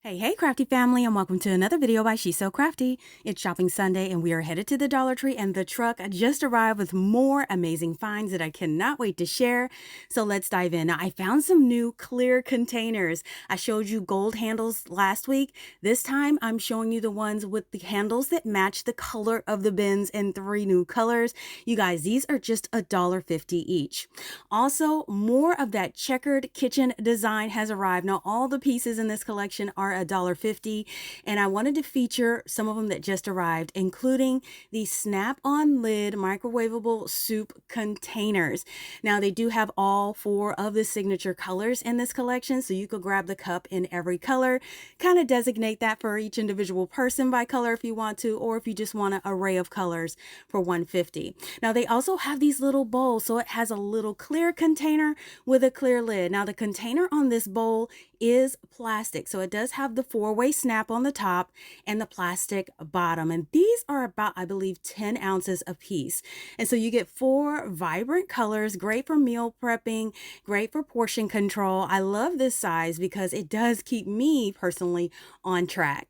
Hey, crafty family, and welcome to another video by She's So Crafty. It's shopping Sunday, and we are headed to the Dollar Tree, and the truck just arrived with more amazing finds that I cannot wait to share. So let's dive in. Now, I found some new clear containers. I showed you gold handles last week. This time, I'm showing you the ones with the handles that match the color of the bins in 3 new colors. You guys, these are just $1.50 each. Also, more of that checkered kitchen design has arrived. Now, all the pieces in this collection are $1.50, and I wanted to feature some of them that just arrived, including the snap-on lid microwavable soup containers. Now, they do have all 4 of the signature colors in this collection, so you could grab the cup in every color, kind of designate that for each individual person by color if you want to, or if you just want an array of colors for $1.50. Now, they also have these little bowls, so it has a little clear container with a clear lid. Now, the container on this bowl is plastic, so it does have the 4-way snap on the top and the plastic bottom, and these are about, I believe, 10 ounces a piece. And so you get 4 vibrant colors, great for meal prepping, great for portion control. I love this size because it does keep me personally on track.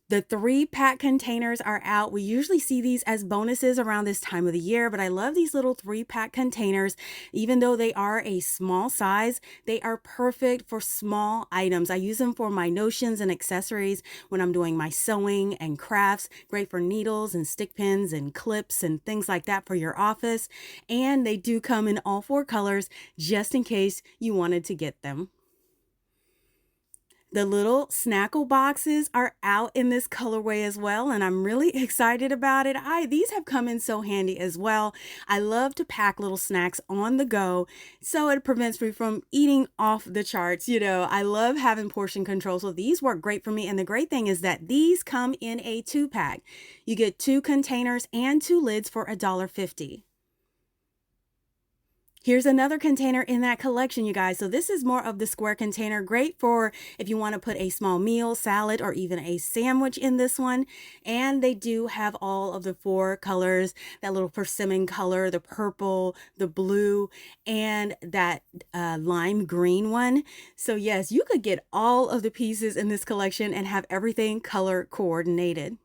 The 3-pack containers are out. We usually see these as bonuses around this time of the year, but I love these little 3-pack containers. Even though they are a small size, they are perfect for small items. I use them for my notions and accessories when I'm doing my sewing and crafts. Great for needles and stick pins and clips and things like that for your office. And they do come in all 4 colors, just in case you wanted to get them. The little snackle boxes are out in this colorway as well, and I'm really excited about it. These have come in so handy as well. I love to pack little snacks on the go, so it prevents me from eating off the charts. I love having portion control, so these work great for me. And the great thing is that these come in a 2-pack. You get 2 containers and 2 lids for $1.50. Here's another container in that collection, you guys. So this is more of the square container, great for if you want to put a small meal, salad, or even a sandwich in this one. And they do have all of the 4 colors, that little persimmon color, the purple, the blue, and that lime green one. So yes, you could get all of the pieces in this collection and have everything color coordinated.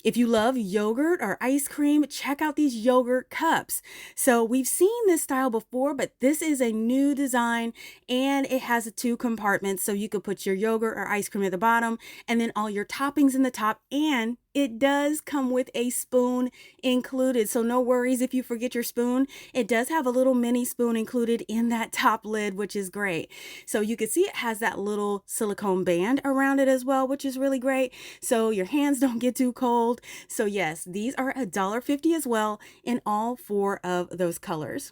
If you love yogurt or ice cream, check out these yogurt cups. So we've seen this style before, but this is a new design, and it has 2 compartments. So you could put your yogurt or ice cream at the bottom and then all your toppings in the top, and it does come with a spoon included. So no worries if you forget your spoon. It does have a little mini spoon included in that top lid, which is great. So you can see it has that little silicone band around it as well, which is really great. So your hands don't get too cold. So yes, these are $1.50 as well in all 4 of those colors.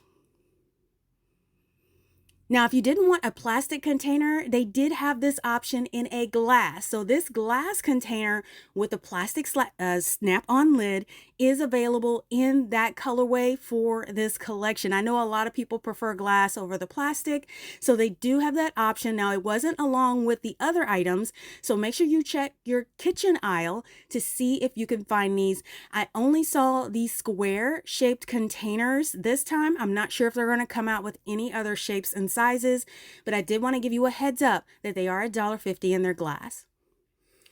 Now, if you didn't want a plastic container, they did have this option in a glass. So this glass container with a plastic snap-on lid is available in that colorway for this collection. I know a lot of people prefer glass over the plastic, so they do have that option. Now, it wasn't along with the other items, so make sure you check your kitchen aisle to see if you can find these. I only saw these square-shaped containers this time. I'm not sure if they're going to come out with any other shapes and sizes, but I did want to give you a heads up that they are $1.50 in their glass.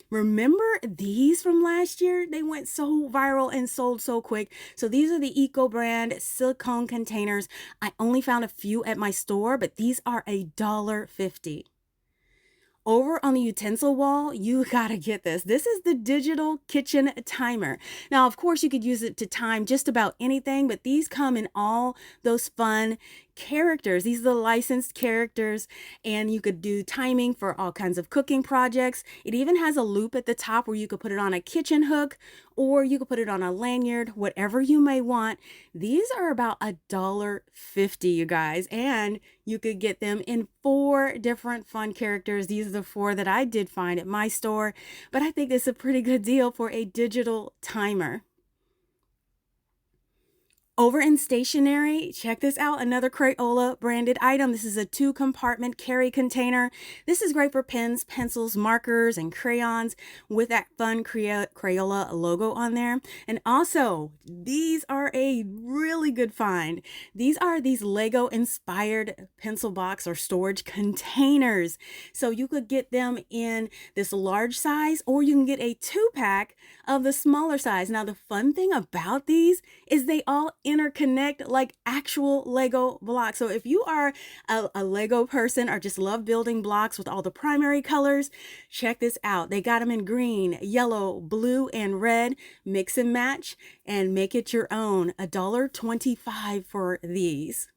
Remember these from last year? They went so viral and sold so quick. So these are the Eco brand silicone containers. I only found a few at my store, but these are $1.50. Over on the utensil wall, you gotta get this. This is the digital kitchen timer. Now, of course, you could use it to time just about anything, but these come in all those fun characters. These are the licensed characters, and you could do timing for all kinds of cooking projects. It even has a loop at the top where you could put it on a kitchen hook, or you could put it on a lanyard, whatever you may want. These are about $1.50, you guys, and you could get them in 4 different fun characters. These are the 4 that I did find at my store, but I think this is a pretty good deal for a digital timer. Over in Stationery, check this out, another Crayola branded item. This is a 2-compartment carry container. This is great for pens, pencils, markers, and crayons with that fun Crayola logo on there. And also, these are a really good find. These are these Lego inspired pencil box or storage containers. So you could get them in this large size, or you can get a 2-pack of the smaller size. Now, the fun thing about these is they all interconnect like actual Lego blocks. So if you are a Lego person or just love building blocks with all the primary colors, check this out. They got them in green, yellow, blue, and red. Mix and match and make it your own. $1.25 for these.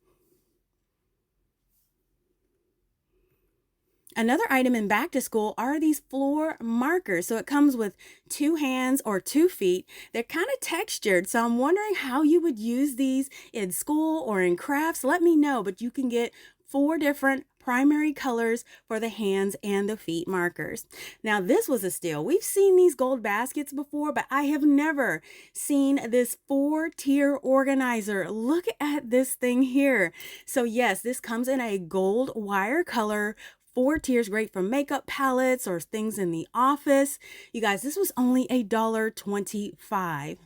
Another item in back to school are these floor markers. So it comes with 2 hands or 2 feet. They're kind of textured. So I'm wondering how you would use these in school or in crafts. Let me know, but you can get 4 different primary colors for the hands and the feet markers. Now this was a steal. We've seen these gold baskets before, but I have never seen this 4-tier organizer. Look at this thing here. So yes, this comes in a gold wire color. 4 tiers, great for makeup palettes or things in the office. You guys, this was only $1.25.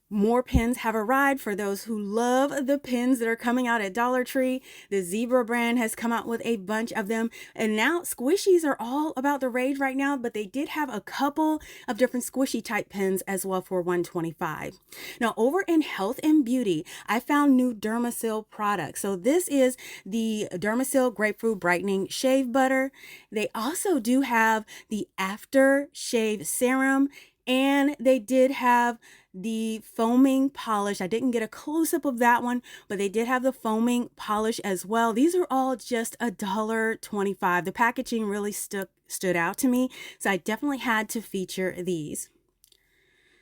More pens have arrived for those who love the pens that are coming out at Dollar Tree. The Zebra brand has come out with a bunch of them. And now squishies are all about the rage right now, but they did have a couple of different squishy type pens as well for $1.25. Now over in health and beauty, I found new Dermasil products. So this is the Dermasil Grapefruit Brightening Shave Butter. They also do have the After Shave Serum, and they did have the foaming polish. I didn't get a close-up of that one, but they did have the foaming polish as well. These are all just $1.25. The packaging really stood out to me, so I definitely had to feature these.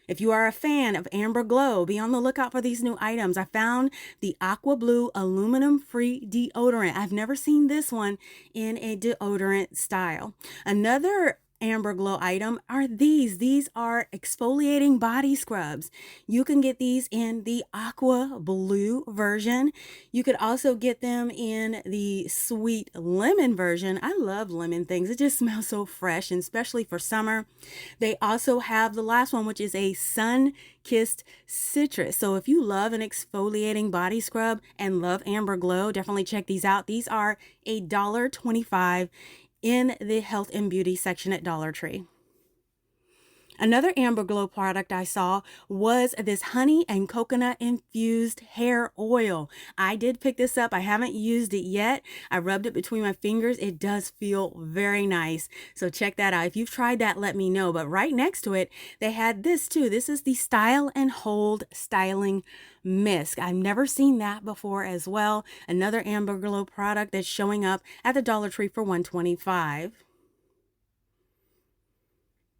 If you are a fan of Amber Glow, be on the lookout for these new items. I found the Aqua Blue aluminum-free deodorant. I've never seen this one in a deodorant style. Another Amber Glow item are these. These are exfoliating body scrubs. You can get these in the aqua blue version. You could also get them in the sweet lemon version. I love lemon things. It just smells so fresh, and especially for summer. They also have the last one, which is a sun-kissed citrus. So if you love an exfoliating body scrub and love Amber Glow, definitely check these out. These are $1.25 in the health and beauty section at Dollar Tree. Another Amber Glow product I saw was this honey and coconut infused hair oil. I did pick this up. I haven't used it yet. I rubbed it between my fingers. It does feel very nice. So check that out. If you've tried that, let me know. But right next to it, they had this too. This is the Style and Hold Styling Mist. I've never seen that before as well. Another Amber Glow product that's showing up at the Dollar Tree for $1.25.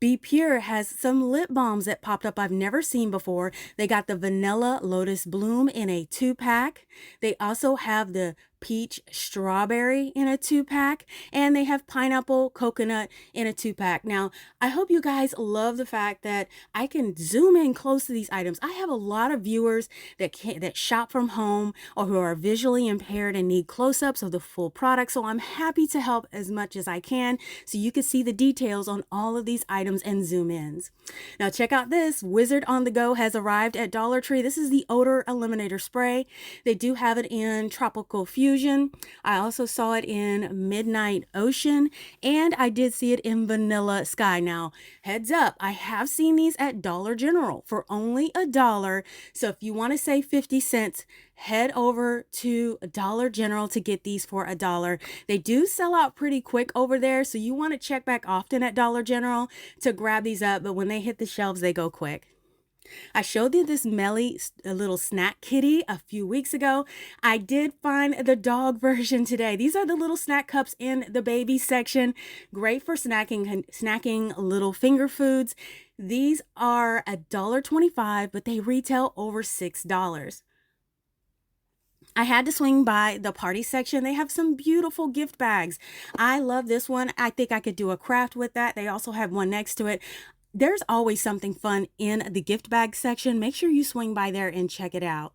Be Pure has some lip balms that popped up I've never seen before. They got the Vanilla Lotus Bloom in a 2-pack. They also have the Peach Strawberry in a 2-pack, and they have Pineapple Coconut in a 2-pack. Now, I hope you guys love the fact that I can zoom in close to these items. I have a lot of viewers that shop from home or who are visually impaired and need close-ups of the full product, so I'm happy to help as much as I can so you can see the details on all of these items and zoom ins. Now, check out this. Wizard on the Go has arrived at Dollar Tree. This is the Odor Eliminator Spray. They do have it in Tropical Fusion. I also saw it in Midnight Ocean, and I did see it in Vanilla Sky. Now, heads up, I have seen these at Dollar General for only $1. So if you want to save 50 cents, head over to Dollar General to get these for $1. They do sell out pretty quick over there, so you want to check back often at Dollar General to grab these up, but when they hit the shelves, they go quick. I showed you this Melly little snack kitty a few weeks ago. I did find the dog version today. These are the little snack cups in the baby section. Great for snacking little finger foods. These are $1.25, but they retail over $6. I had to swing by the party section. They have some beautiful gift bags. I love this one. I think I could do a craft with that. They also have one next to it. There's always something fun in the gift bag section. Make sure you swing by there and check it out.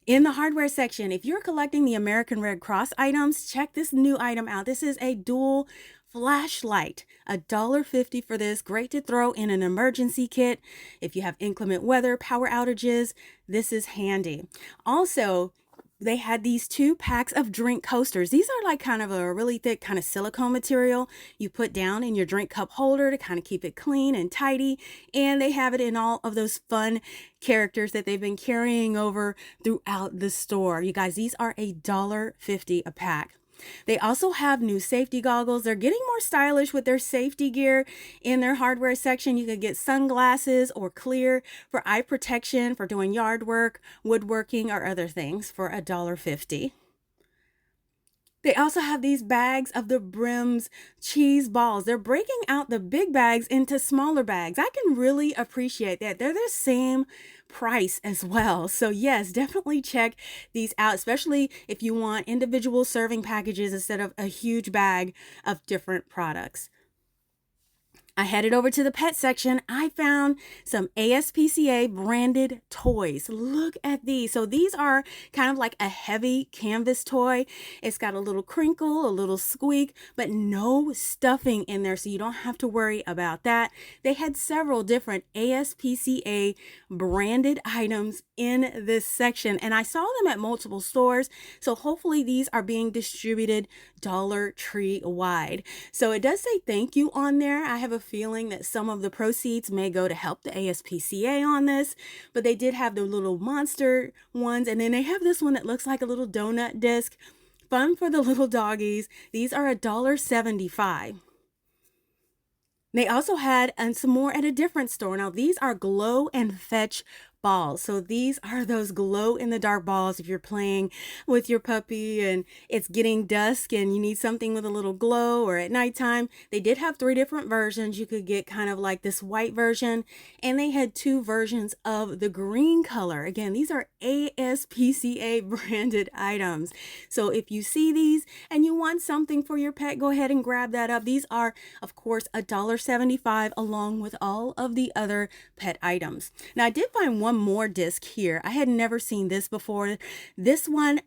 In the hardware section, if you're collecting the American Red Cross items, check this new item out. This is a dual flashlight, $1.50 for this. Great to throw in an emergency kit. If you have inclement weather, power outages, this is handy. Also, they had these 2 packs of drink coasters. These are like kind of a really thick kind of silicone material you put down in your drink cup holder to kind of keep it clean and tidy. And they have it in all of those fun characters that they've been carrying over throughout the store. You guys, these are $1.50 a pack. They also have new safety goggles. They're getting more stylish with their safety gear in their hardware section. You could get sunglasses or clear for eye protection for doing yard work, woodworking, or other things for $1.50. They also have these bags of the Brims cheese balls. They're breaking out the big bags into smaller bags. I can really appreciate that. They're the same price as well. So yes, definitely check these out, especially if you want individual serving packages instead of a huge bag of different products. I headed over to the pet section. I found some ASPCA branded toys. Look at these. So these are kind of like a heavy canvas toy. It's got a little crinkle, a little squeak, but no stuffing in there, so you don't have to worry about that. They had several different ASPCA branded items in this section, and I saw them at multiple stores. So hopefully these are being distributed Dollar Tree wide. So it does say thank you on there. I have a feeling that some of the proceeds may go to help the ASPCA on this, but they did have the little monster ones, and then they have this one that looks like a little donut disc. Fun for the little doggies. These are $1.75. They also had some more at a different store. Now these are glow and fetch balls. So these are those glow in the dark balls if you're playing with your puppy and it's getting dusk and you need something with a little glow, or at nighttime. They did have 3 different versions. You could get kind of like this white version, and they had 2 versions of the green color. Again, these are ASPCA branded items. So if you see these and you want something for your pet, go ahead and grab that up. These are, of course, $1.75 along with all of the other pet items. Now I did find one more disc here. I had never seen this before. This one's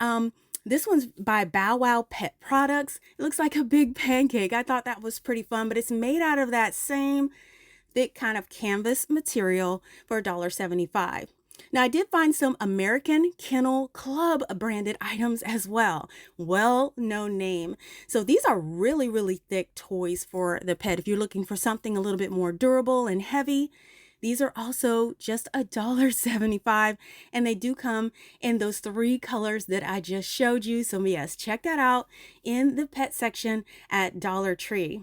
by Bow Wow Pet Products. It looks like a big pancake. I thought that was pretty fun, but it's made out of that same thick kind of canvas material for $1.75. Now I did find some American Kennel Club branded items as well. Well-known name. So these are really, really thick toys for the pet. If you're looking for something a little bit more durable and heavy, these are also just $1.75, and they do come in those 3 colors that I just showed you. So yes, check that out in the pet section at Dollar Tree.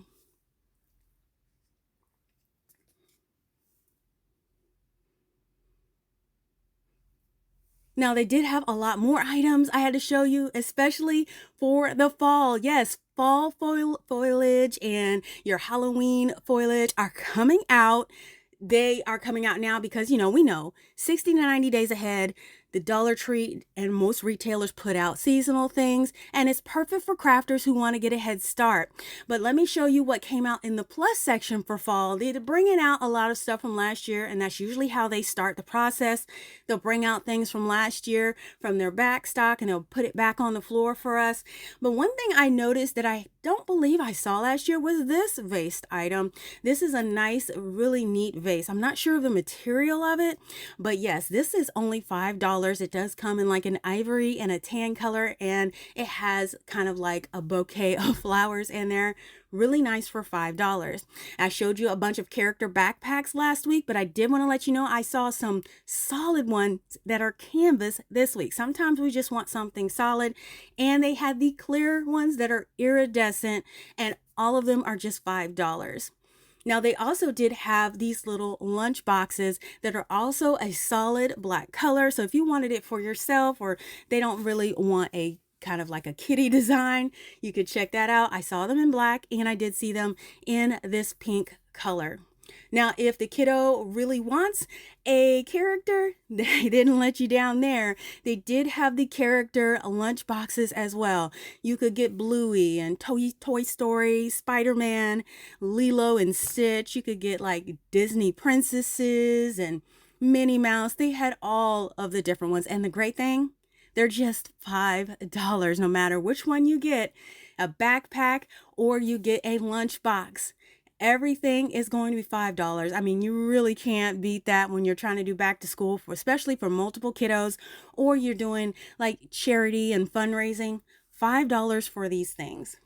Now they did have a lot more items I had to show you, especially for the fall. Yes, fall foliage and your Halloween foliage are coming out. They are coming out now because, we know 60 to 90 days ahead, the Dollar Tree and most retailers put out seasonal things, and it's perfect for crafters who want to get a head start. But let me show you what came out in the plus section for fall. They're bringing out a lot of stuff from last year, and that's usually how they start the process. They'll bring out things from last year from their back stock, and they'll put it back on the floor for us. But one thing I noticed that I don't believe I saw last year was this vase item. This is a nice, really neat vase. I'm not sure of the material of it, but yes, this is only $5. It does come in like an ivory and a tan color, and it has kind of like a bouquet of flowers in there. Really nice for $5. I showed you a bunch of character backpacks last week, but I did want to let you know I saw some solid ones that are canvas this week. Sometimes we just want something solid, and they had the clear ones that are iridescent, and all of them are just $5. Now they also did have these little lunch boxes that are also a solid black color. So if you wanted it for yourself, or they don't really want a kind of like a kitty design, you could check that out. I saw them in black, and I did see them in this pink color. Now, if the kiddo really wants a character, they didn't let you down there. They did have the character lunch boxes as well. You could get Bluey and Toy Story, Spider-Man, Lilo and Stitch. You could get like Disney princesses and Minnie Mouse. They had all of the different ones. And the great thing, they're just $5 no matter which one you get, a backpack or you get a lunch box. Everything is going to be $5. I mean, you really can't beat that when you're trying to do back to school, especially for multiple kiddos, or you're doing like charity and fundraising. $5 for these things.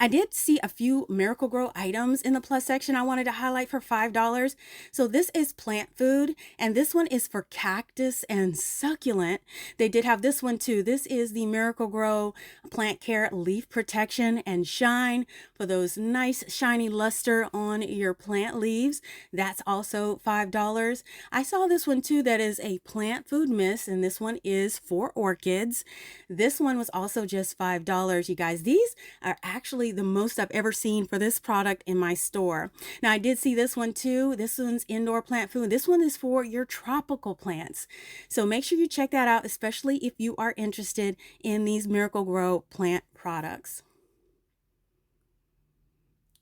I did see a few Miracle-Gro items in the plus section I wanted to highlight for $5. So this is plant food, and this one is for cactus and succulent. They did have this one too. This is the Miracle-Gro Plant Care Leaf Protection and Shine for those nice shiny luster on your plant leaves. That's also $5. I saw this one too that is a plant food mist, and this one is for orchids. This one was also just $5, you guys. These are actually the most I've ever seen for this product in my store. Now I did see this one too. This one's indoor plant food. This one is for your tropical plants. So make sure you check that out, especially if you are interested in these Miracle-Gro plant products.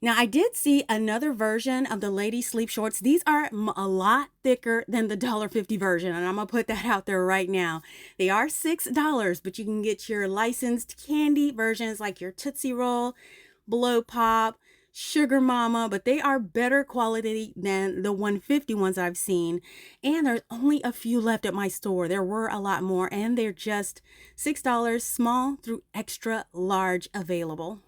Now, I did see another version of the lady sleep shorts. These are a lot thicker than the $1.50 version, and I'm going to put that out there right now. They are $6, but you can get your licensed candy versions like your Tootsie Roll, Blow Pop, Sugar Mama, but they are better quality than the $1.50 ones I've seen. And there's only a few left at my store. There were a lot more, and they're just $6, small through extra large available.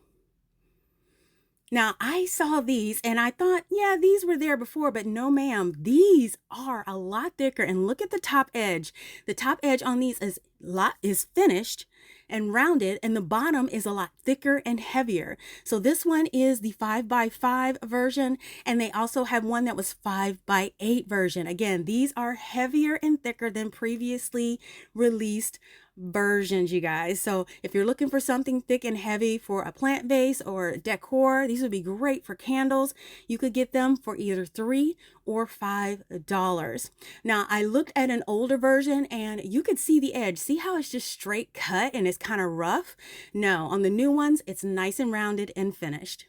Now, I saw these and I thought, yeah, these were there before, but no, ma'am, these are a lot thicker. And look at the top edge. The top edge on these is finished and rounded, and the bottom is a lot thicker and heavier. So this one is the 5x5 version, and they also have one that was 5x8 version. Again, these are heavier and thicker than previously released versions, you guys. So if you're looking for something thick and heavy for a plant vase or decor, these would be great for candles. You could get them for either $3 or $5. Now, I looked at an older version and you could see the edge. See how it's just straight cut and it's kind of rough? No, on the new ones, it's nice and rounded and finished.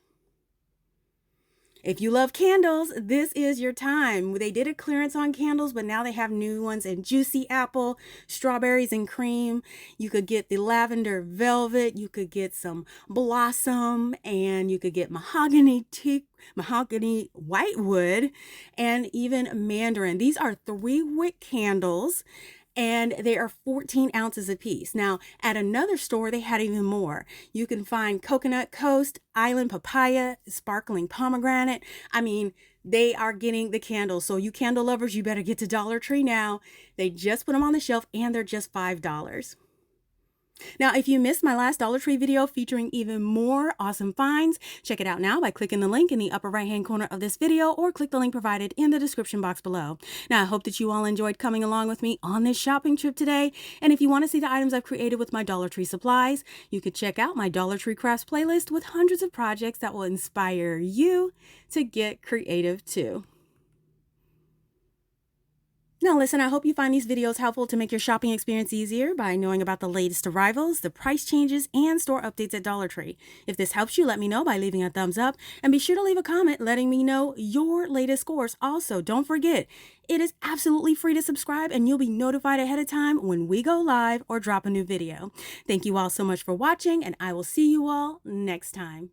If you love candles, this is your time. They did a clearance on candles, but now they have new ones in juicy apple, strawberries and cream. You could get the lavender velvet. You could get some blossom, and you could get mahogany teak, mahogany whitewood, and even mandarin. These are 3-wick candles, and they are 14 ounces a piece. Now, at another store, they had even more. You can find coconut coast, island papaya, sparkling pomegranate. I mean, they are getting the candles. So you candle lovers, you better get to Dollar Tree now. They just put them on the shelf, and they're just $5. Now, if you missed my last Dollar Tree video featuring even more awesome finds, check it out now by clicking the link in the upper right-hand corner of this video, or click the link provided in the description box below. Now, I hope that you all enjoyed coming along with me on this shopping trip today. And if you want to see the items I've created with my Dollar Tree supplies, you could check out my Dollar Tree Crafts playlist with hundreds of projects that will inspire you to get creative too. Now listen, I hope you find these videos helpful to make your shopping experience easier by knowing about the latest arrivals, the price changes, and store updates at Dollar Tree. If this helps you, let me know by leaving a thumbs up, and be sure to leave a comment letting me know your latest scores. Also, don't forget, it is absolutely free to subscribe, and you'll be notified ahead of time when we go live or drop a new video. Thank you all so much for watching, and I will see you all next time.